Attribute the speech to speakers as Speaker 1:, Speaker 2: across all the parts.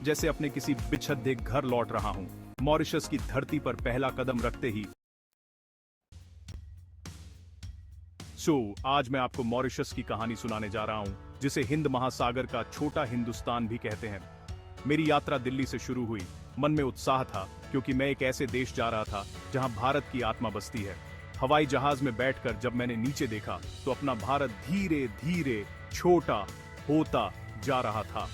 Speaker 1: जैसे अपने किसी बिछड़े घर लौट रहा हूं। मॉरिशस की धरती पर पहला कदम रखते ही आज मैं आपको मॉरिशस की कहानी सुनाने जा रहा हूं, जिसे हिंद महासागर का छोटा हिंदुस्तान भी कहते हैं। मेरी यात्रा दिल्ली से शुरू हुई। मन में उत्साह था, क्योंकि मैं एक ऐसे देश जा रहा था जहां भारत की आत्मा बसती है। हवाई जहाज में बैठकर जब मैंने नीचे देखा तो अपना भारत धीरे धीरे छोटा होता जा रहा था।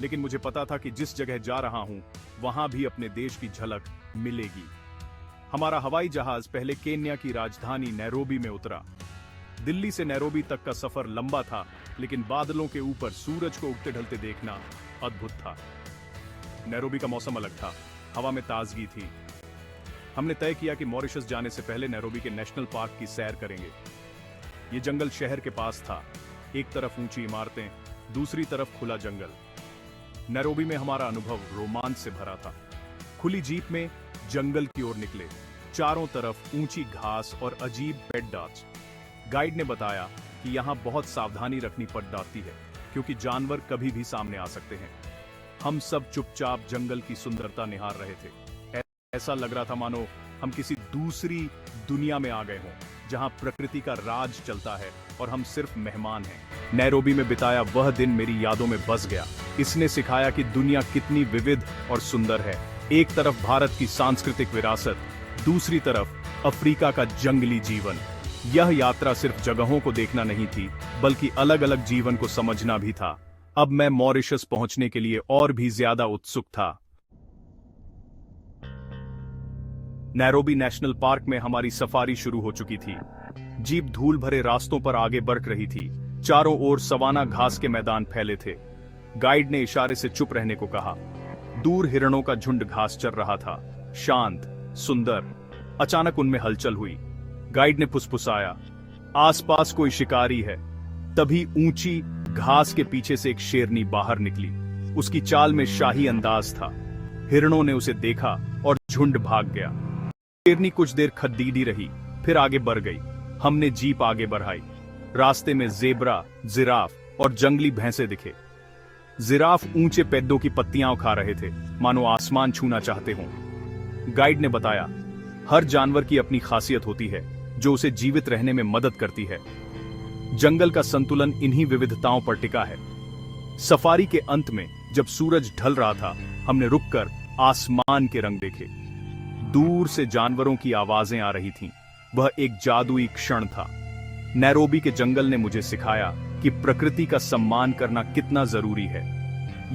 Speaker 1: लेकिन मुझे पता था कि जिस जगह जा रहा हूं वहां भी अपने देश की झलक मिलेगी। हमारा हवाई जहाज पहले केन्या की राजधानी नैरोबी में उतरा। दिल्ली से नैरोबी तक का सफर लंबा था, लेकिन बादलों के ऊपर सूरज को उगते ढलते देखना अद्भुत था। नैरोबी का मौसम अलग था, हवा में ताजगी थी। हमने तय किया कि मॉरिशस जाने से पहले नैरोबी के नेशनल पार्क की सैर करेंगे। ये जंगल शहर के पास था, एक तरफ ऊंची इमारतें, दूसरी तरफ खुला जंगल। नैरोबी में हमारा अनुभव रोमांच से भरा था। खुली जीप में जंगल की ओर निकले। चारों तरफ ऊंची घास और अजीब पेड़ डांच। गाइड ने बताया कि यहाँ बहुत सावधानी रखनी पड़ जाती है, क्योंकि जानवर कभी भी सामने आ सकते हैं। हम सब चुपचाप जंगल की सुंदरता निहार रहे थे। ऐसा लग रहा था मानो हम किसी दूसरी दुनिया में आ गए हों, जहां प्रकृति का राज चलता है और हम सिर्फ मेहमान हैं। नैरोबी में बिताया वह दिन मेरी यादों में बस गया। इसने सिखाया कि दुनिया कितनी विविध और सुंदर है। एक तरफ भारत की सांस्कृतिक विरासत, दूसरी तरफ अफ्रीका का जंगली जीवन। यह यात्रा सिर्फ जगहों को देखना नहीं थी, बल्कि अलग अलग जीवन को समझना भी था। अब मैं मॉरिशस पहुंचने के लिए और भी ज्यादा उत्सुक था। नैरोबी नेशनल पार्क में हमारी सफारी शुरू हो चुकी थी। जीप धूल भरे रास्तों पर आगे बढ़ रही थी। चारों ओर सवाना घास के मैदान फैले थे। गाइड ने इशारे से चुप रहने को कहा। दूर हिरणों का झुंड घास चर रहा था, शांत, सुंदर। अचानक उनमें हलचल हुई। गाइड ने फुसफुसाया, आसपास कोई शिकारी है। तभी ऊंची घास के पीछे से एक शेरनी बाहर निकली। उसकी चाल में शाही अंदाज था। हिरणों ने उसे देखा और झुंड भाग गया। शेरनी कुछ देर खद्दीदी रही, फिर आगे बढ़ गई। हमने जीप आगे बढ़ाई। रास्ते में जेब्रा, जिराफ और जंगली भैंसे दिखे। जिराफ ऊंचे पेड़ों की पत्तियां उखा रहे थे, मानो आसमान छूना चाहते हों। गाइड ने बताया, हर जानवर की अपनी खासियत होती है, जो उसे जीवित रहने में मदद करती है। जंगल का संतुलन इन्हीं विविधताओं पर टिका है। सफारी के अंत में जब सूरज ढल रहा था, हमने रुककर आसमान के रंग देखे। दूर से जानवरों की आवाजें आ रही थीं। वह एक जादुई क्षण था। नैरोबी के जंगल ने मुझे सिखाया कि प्रकृति का सम्मान करना कितना जरूरी है।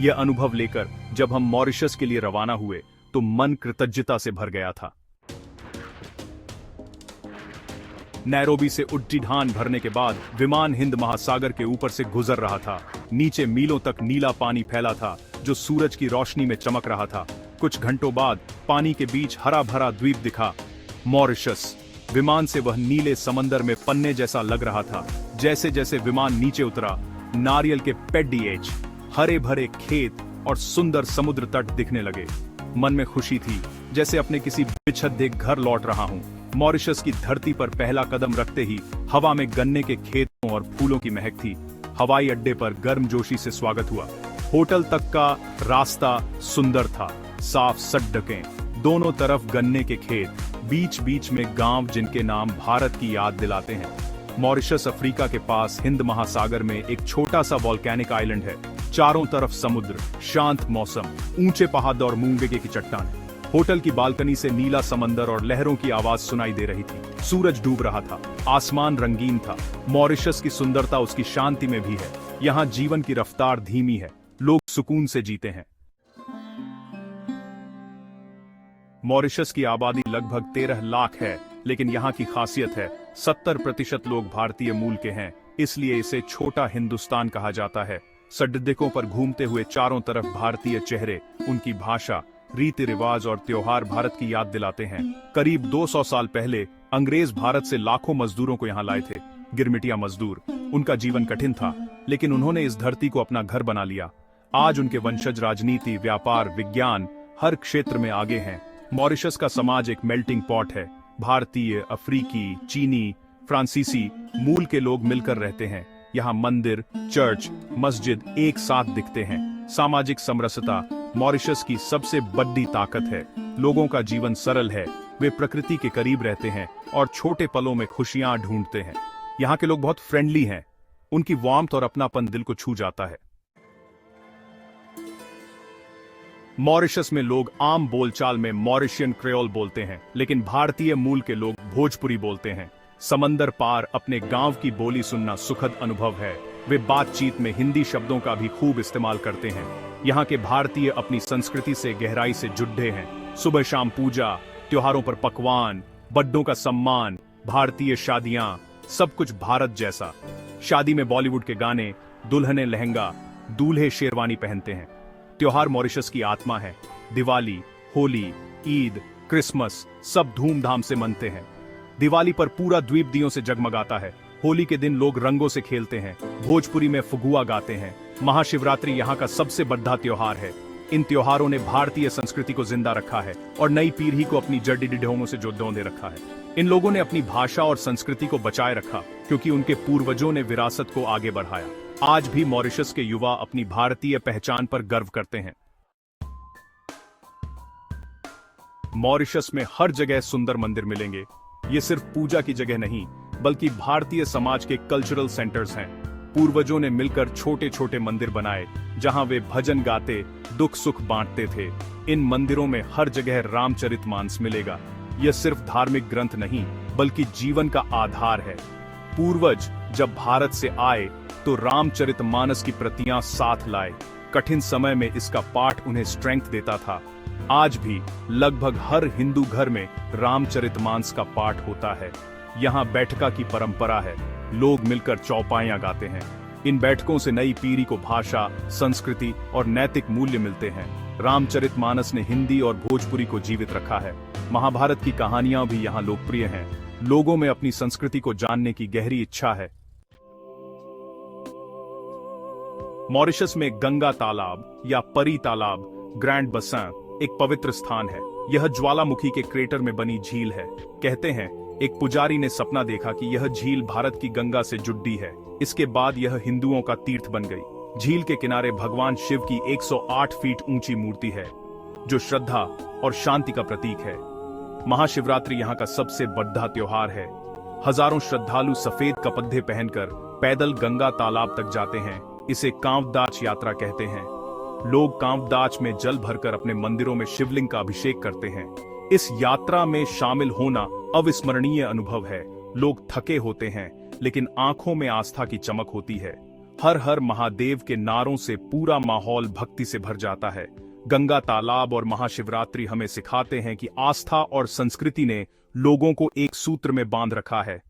Speaker 1: यह अनुभव लेकर जब हम मॉरिशस के लिए रवाना हुए तो मन कृतज्ञता से भर गया था। नैरोबी से उड्डीयन भरने के बाद विमान हिंद महासागर के ऊपर से गुजर रहा था। नीचे मीलों तक नीला पानी फैला था, जो सूरज की रोशनी में चमक रहा था। कुछ घंटों बाद पानी के बीच हरा भरा द्वीप दिखा, मॉरिशस। विमान से वह नीले समंदर में पन्ने जैसा लग रहा था। जैसे जैसे विमान नीचे उतरा, नारियल के पेड़िएच, हरे भरे खेत और सुंदर समुद्र तट दिखने लगे। मन में खुशी थी, जैसे अपने किसी बिछड़े घर लौट रहा हूं। मॉरिशस की धरती पर पहला कदम रखते ही हवा में गन्ने के खेतों और फूलों की महक थी। हवाई अड्डे पर गर्मजोशी से स्वागत हुआ। होटल तक का रास्ता सुंदर था, साफ सड़कें, दोनों तरफ गन्ने के खेत, बीच बीच में गांव जिनके नाम भारत की याद दिलाते हैं। मॉरिशस अफ्रीका के पास हिंद महासागर में एक छोटा सा वॉल्केनिक आइलैंड है। चारों तरफ समुद्र, शांत मौसम, ऊंचे पहाड़ और मूंगे की चट्टान। होटल की बालकनी से नीला समंदर और लहरों की आवाज सुनाई दे रही थी। सूरज डूब रहा था, आसमान रंगीन था। मॉरिशस की सुंदरता उसकी शांति में भी है। यहाँ जीवन की रफ्तार धीमी है, लोग सुकून से जीते हैं। मॉरिशस की आबादी लगभग 13 लाख है, लेकिन यहाँ की खासियत है 70% लोग भारतीय मूल के हैं, इसलिए इसे छोटा हिंदुस्तान कहा जाता है। सड़कों पर घूमते हुए चारों तरफ भारतीय चेहरे, उनकी भाषा, रीति रिवाज और त्योहार भारत की याद दिलाते हैं। करीब 200 साल पहले अंग्रेज भारत से लाखों मजदूरों को यहाँ लाए थे। गिरमिटिया मजदूर। उनका जीवन कठिन था, लेकिन उन्होंने इस धरती को अपना घर बना लिया। आज उनके वंशज राजनीति, व्यापार, विज्ञान हर क्षेत्र में आगे हैं। मॉरिशस का समाज एक मेल्टिंग पॉट है। भारतीय, अफ्रीकी, चीनी, फ्रांसीसी मूल के लोग मिलकर रहते हैं। यहाँ मंदिर, चर्च, मस्जिद एक साथ दिखते हैं। सामाजिक समरसता, मॉरिशस की सबसे बड़ी ताकत है। लोगों का जीवन सरल है, वे प्रकृति के करीब रहते हैं और छोटे पलों में खुशियां ढूंढते हैं। यहाँ के लोग बहुत फ्रेंडली हैं, उनकी वार्मथ और अपनापन दिल को छू जाता है। मॉरिशस में लोग आम बोलचाल में मॉरिशियन क्रेओल बोलते हैं, लेकिन भारतीय मूल के लोग भोजपुरी बोलते हैं। समंदर पार अपने गांव की बोली सुनना सुखद अनुभव है। वे बातचीत में हिंदी शब्दों का भी खूब इस्तेमाल करते हैं। यहाँ के भारतीय अपनी संस्कृति से गहराई से जुड़े हैं। सुबह शाम पूजा, त्योहारों पर पकवान, बड्डों का सम्मान, भारतीय शादियां, सब कुछ भारत जैसा। शादी में बॉलीवुड के गाने, दुल्हने लहंगा, दूल्हे शेरवानी पहनते हैं। त्योहार मॉरिशस की आत्मा है। दिवाली, होली, ईद, क्रिसमस सब धूमधाम से मनते हैं। दिवाली पर पूरा द्वीप दियों से जगमगाता है। होली के दिन लोग रंगों से खेलते हैं। भोजपुरी में फगुआ गाते हैं। महाशिवरात्रि यहाँ का सबसे बड़ा त्योहार है। इन त्योहारों ने भारतीय संस्कृति को जिंदा रखा है और नई पीढ़ी को अपनी जड़ी ढोंगों से जोड़े रखा है। इन लोगों ने अपनी भाषा और संस्कृति को बचाए रखा क्योंकि उनके पूर्वजों ने विरासत को आगे बढ़ाया। आज भी मॉरिशस के युवा अपनी भारतीय पहचान पर गर्व करते हैं। मॉरिशस में हर जगह सुंदर मंदिर मिलेंगे। ये सिर्फ पूजा की जगह नहीं, बल्कि भारतीय समाज के कल्चरल सेंटर्स हैं। पूर्वजों ने मिलकर छोटे छोटे मंदिर बनाए, जहां वे भजन गाते, दुख सुख बांटते थे। इन मंदिरों में हर जगह रामचरितमानस मिलेगा। यह सिर्फ धार्मिक ग्रंथ नहीं, बल्कि जीवन का आधार है। पूर्वज जब भारत से आए तो रामचरितमानस की प्रतियां साथ लाए। कठिन समय में इसका पाठ उन्हें स्ट्रेंथ देता था। आज भी लगभग हर हिंदू घर में रामचरितमानस का पाठ होता है। यहाँ बैठका की परंपरा है। लोग मिलकर चौपाइयां गाते हैं। इन बैठकों से नई पीढ़ी को भाषा, संस्कृति और नैतिक मूल्य मिलते हैं। रामचरितमानस ने हिंदी और भोजपुरी को जीवित रखा है। महाभारत की कहानियां भी यहाँ लोकप्रिय हैं। लोगों में अपनी संस्कृति को जानने की गहरी इच्छा है। मॉरिशस में गंगा तालाब या परी तालाब, ग्रैंड बसन, एक पवित्र स्थान है। यह ज्वालामुखी के क्रेटर में बनी झील है। कहते हैं एक पुजारी ने सपना देखा कि यह झील भारत की गंगा से जुड़ी है। इसके बाद यह हिंदुओं का तीर्थ बन गई। झील के किनारे भगवान शिव की 108 फीट ऊंची मूर्ति है, जो श्रद्धा और शांति का प्रतीक है। महाशिवरात्रि यहाँ का सबसे बड़ा त्योहार है। हजारों श्रद्धालु सफेद कपड़े पहनकर पैदल गंगा तालाब तक जाते हैं। इसे कांवदाच यात्रा कहते हैं। लोग कांवदाच में जल भरकर अपने मंदिरों में शिवलिंग का अभिषेक करते हैं। इस यात्रा में शामिल होना अविस्मरणीय अनुभव है। लोग थके होते हैं, लेकिन आंखों में आस्था की चमक होती है। हर हर महादेव के नारों से पूरा माहौल भक्ति से भर जाता है। गंगा तालाब और महाशिवरात्रि हमें सिखाते हैं कि आस्था और संस्कृति ने लोगों को एक सूत्र में बांध रखा है।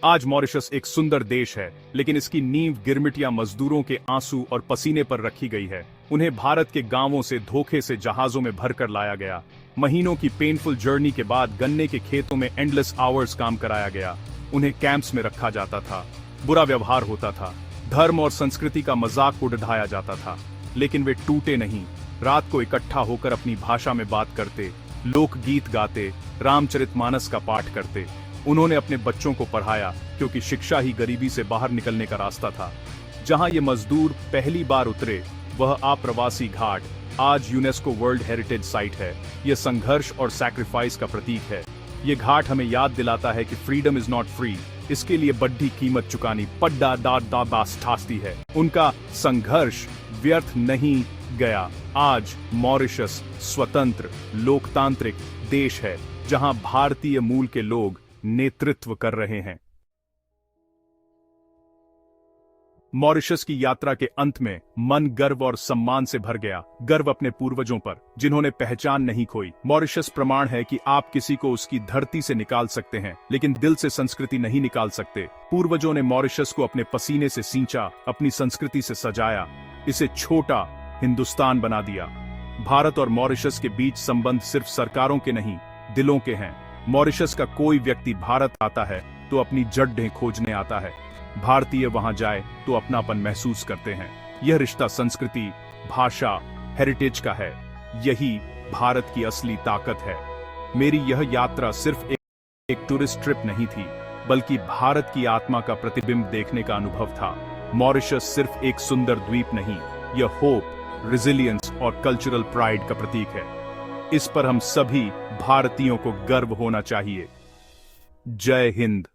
Speaker 1: आज मॉरिशस एक सुंदर देश है, लेकिन इसकी नींव गिरमिटिया मजदूरों के आंसू और पसीने पर रखी गई है। उन्हें भारत के गांवों से धोखे से जहाजों में भरकर लाया गया। महीनों की पेनफुल जर्नी के बाद गन्ने के खेतों में एंडलेस आवर्स काम कराया गया। उन्हें कैंप्स में रखा जाता था। बुरा व्यवहार होता था। धर्म और संस्कृति का मजाक उड़ाया जाता था, लेकिन वे टूटे नहीं। रात को इकट्ठा होकर अपनी भाषा में बात करते, लोकगीत गाते, रामचरितमानस का पाठ करते। उन्होंने अपने बच्चों को पढ़ाया, क्योंकि शिक्षा ही गरीबी से बाहर निकलने का रास्ता था। जहां ये मजदूर पहली बार उतरे, वह आप्रवासी घाट आज यूनेस्को वर्ल्ड हेरिटेज साइट है। यह संघर्ष और सैक्रिफाइस का प्रतीक है। ये घाट हमें याद दिलाता है कि फ्रीडम इज नॉट फ्री। इसके लिए बड़ी कीमत चुकानी ठास्ती है। उनका संघर्ष व्यर्थ नहीं गया। आज मॉरिशस स्वतंत्र लोकतांत्रिक देश है, जहां भारतीय मूल के लोग नेतृत्व कर रहे हैं। मॉरिशस की यात्रा के अंत में मन गर्व और सम्मान से भर गया। गर्व अपने पूर्वजों पर, जिन्होंने पहचान नहीं खोई। मॉरिशस प्रमाण है कि आप किसी को उसकी धरती से निकाल सकते हैं, लेकिन दिल से संस्कृति नहीं निकाल सकते। पूर्वजों ने मॉरिशस को अपने पसीने से सींचा, अपनी संस्कृति से सजाया, इसे छोटा हिंदुस्तान बना दिया। भारत और मॉरिशस के बीच संबंध सिर्फ सरकारों के नहीं, दिलों के हैं। मॉरिशस का कोई व्यक्ति भारत आता है तो अपनी जड़ें खोजने आता है। भारतीय वहां जाए तो अपनापन महसूस करते हैं। यह रिश्ता संस्कृति, भाषा, हेरिटेज का है। यही भारत की असली ताकत है। मेरी यह यात्रा सिर्फ एक टूरिस्ट ट्रिप नहीं थी, बल्कि भारत की आत्मा का प्रतिबिंब देखने का अनुभव था। मॉरिशस सिर्फ एक सुंदर द्वीप नहीं, यह होप, रेजिलियंस और कल्चरल प्राइड का प्रतीक है। इस पर हम सभी भारतीयों को गर्व होना चाहिए। जय हिंद।